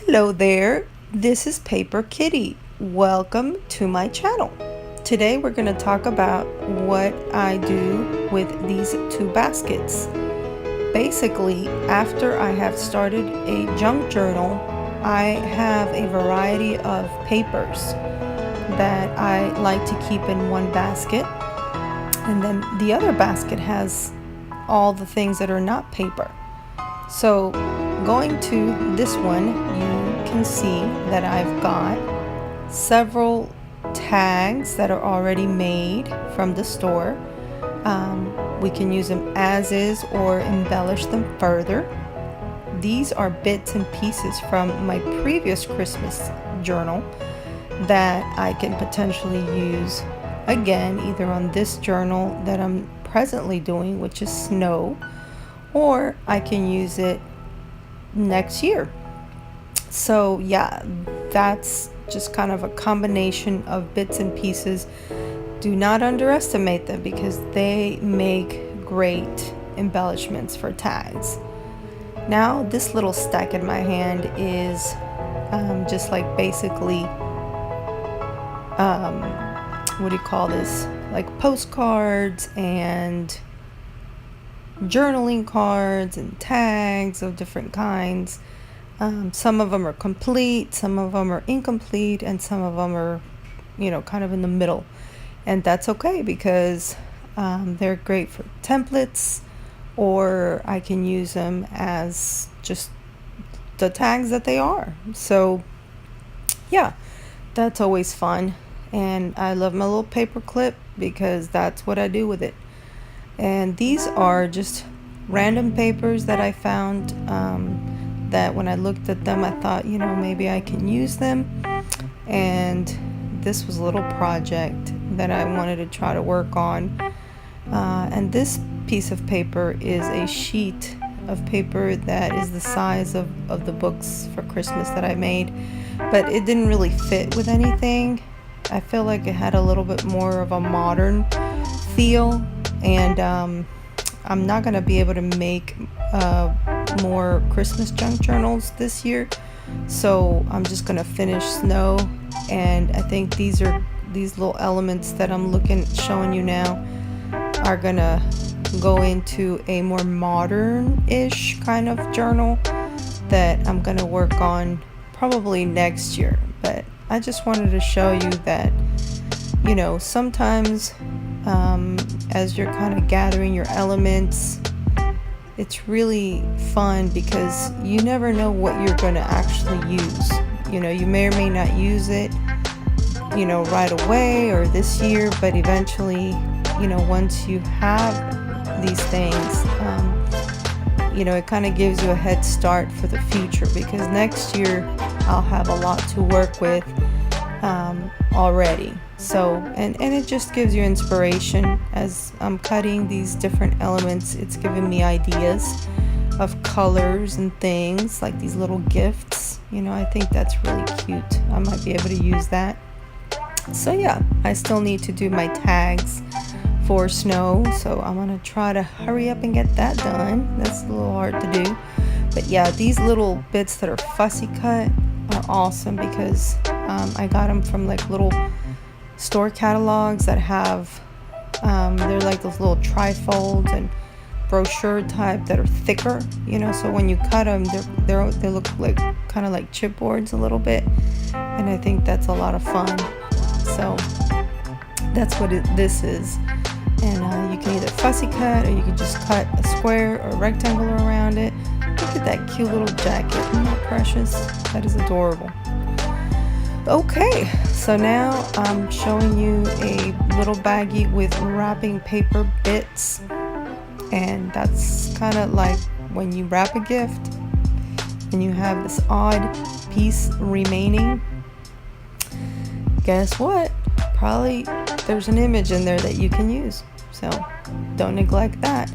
Hello there, this is Paper Kitty. Welcome to my channel. Today we're going to talk about what I do with these two baskets. Basically, after I have started a junk journal, I have a variety of papers that I like to keep in one basket, and then the other basket has all the things that are not paper. So going to this one, you can see that I've got several tags that are already made from the store. We can use them as is or embellish them further. These are bits and pieces from my previous Christmas journal that I can potentially use again either on this journal that I'm presently doing, which is snow, or I can use it next year. So yeah, that's just kind of a combination of bits and pieces. Do not underestimate them because they make great embellishments for tags. Now this little stack in my hand is just like basically what do you call this, like postcards and journaling cards and tags of different kinds. Some of them are complete, some of them are incomplete, and some of them are, kind of in the middle. And that's okay because they're great for templates, or I can use them as just the tags that they are. So yeah, that's always fun. And I love my little paper clip because that's what I do with it. And these are just random papers that I found that when I looked at them I thought, maybe I can use them. And this was a little project that I wanted to try to work on. And this piece of paper is a sheet of paper that is the size of the books for Christmas that I made. But it didn't really fit with anything. I feel like it had a little bit more of a modern feel. And I'm not going to be able to make more Christmas junk journals this year. So I'm just going to finish snow. And I think these little elements that I'm showing you now are going to go into a more modern-ish kind of journal that I'm going to work on probably next year. But I just wanted to show you that, sometimes as you're kind of gathering your elements, it's really fun because you never know what you're going to actually use. You may or may not use it, right away or this year, but eventually, once you have these things, it kind of gives you a head start for the future, because next year I'll have a lot to work with already. So and it just gives you inspiration as I'm cutting these different elements. It's giving me ideas of colors and things like these little gifts. I think that's really cute. I might be able to use that. So yeah, I still need to do my tags for snow, so I'm gonna try to hurry up and get that done. That's a little hard to do, but yeah, these little bits that are fussy cut are awesome because I got them from like little store catalogs that have they're like those little trifolds and brochure type that are thicker, so when you cut them they look like kind of like chipboards a little bit, and I think that's a lot of fun. So that's what this is. And you can either fussy cut, or you can just cut a square or rectangle around it. Look at that cute little jacket. Isn't that precious? That is adorable. Okay, so now I'm showing you a little baggie with wrapping paper bits. And that's kind of like when you wrap a gift and you have this odd piece remaining. Guess what? Probably there's an image in there that you can use. So don't neglect that.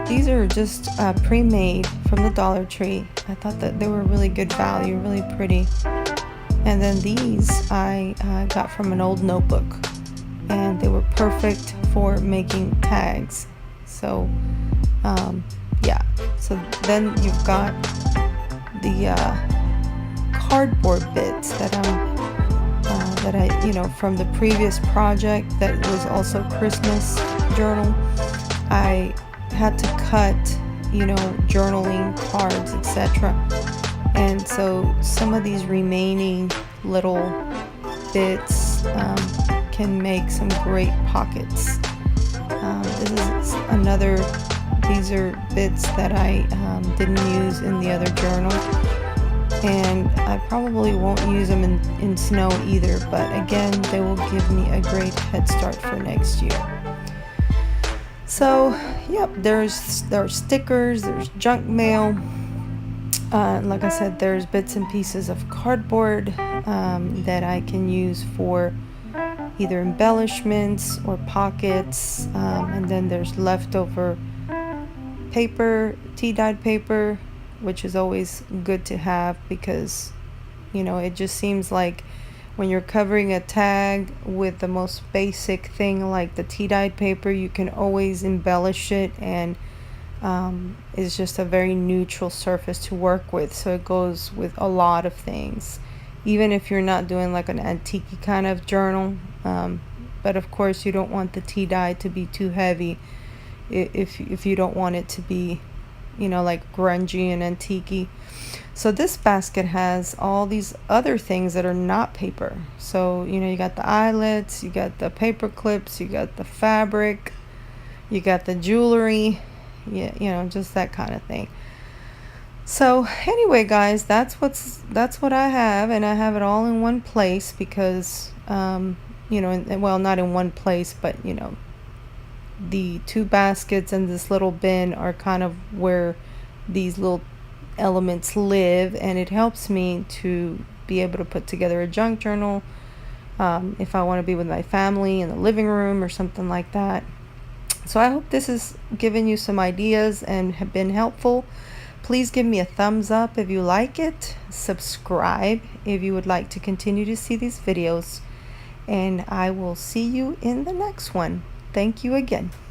These are just pre-made from the Dollar Tree. I thought that they were really good value, really pretty. And then these I got from an old notebook, and they were perfect for making tags. So yeah, so then you've got the cardboard bits that I, from the previous project that was also Christmas journal. I had to cut, journaling cards, etc. And so some of these remaining little bits can make some great pockets. These are bits that I didn't use in the other journal, and I probably won't use them in snow either, but again, they will give me a great head start for next year. So yep, there are stickers, there's junk mail, like I said, there's bits and pieces of cardboard that I can use for either embellishments or pockets, and then there's leftover paper, tea-dyed paper, which is always good to have because it just seems like when you're covering a tag with the most basic thing like the tea-dyed paper, you can always embellish it, and it's just a very neutral surface to work with, so it goes with a lot of things, even if you're not doing like an antique kind of journal. But of course you don't want the tea dye to be too heavy if you don't want it to be like grungy and antique. So this basket has all these other things that are not paper. So you got the eyelets, you got the paper clips, you got the fabric, you got the jewelry, just that kind of thing. So anyway, guys, that's what I have, and I have it all in one place because well, not in one place, but the two baskets and this little bin are kind of where these little elements live, and it helps me to be able to put together a junk journal if I want to be with my family in the living room or something like that. So I hope this has given you some ideas and have been helpful. Please give me a thumbs up if you like it. Subscribe if you would like to continue to see these videos. And I will see you in the next one. Thank you again. Bye.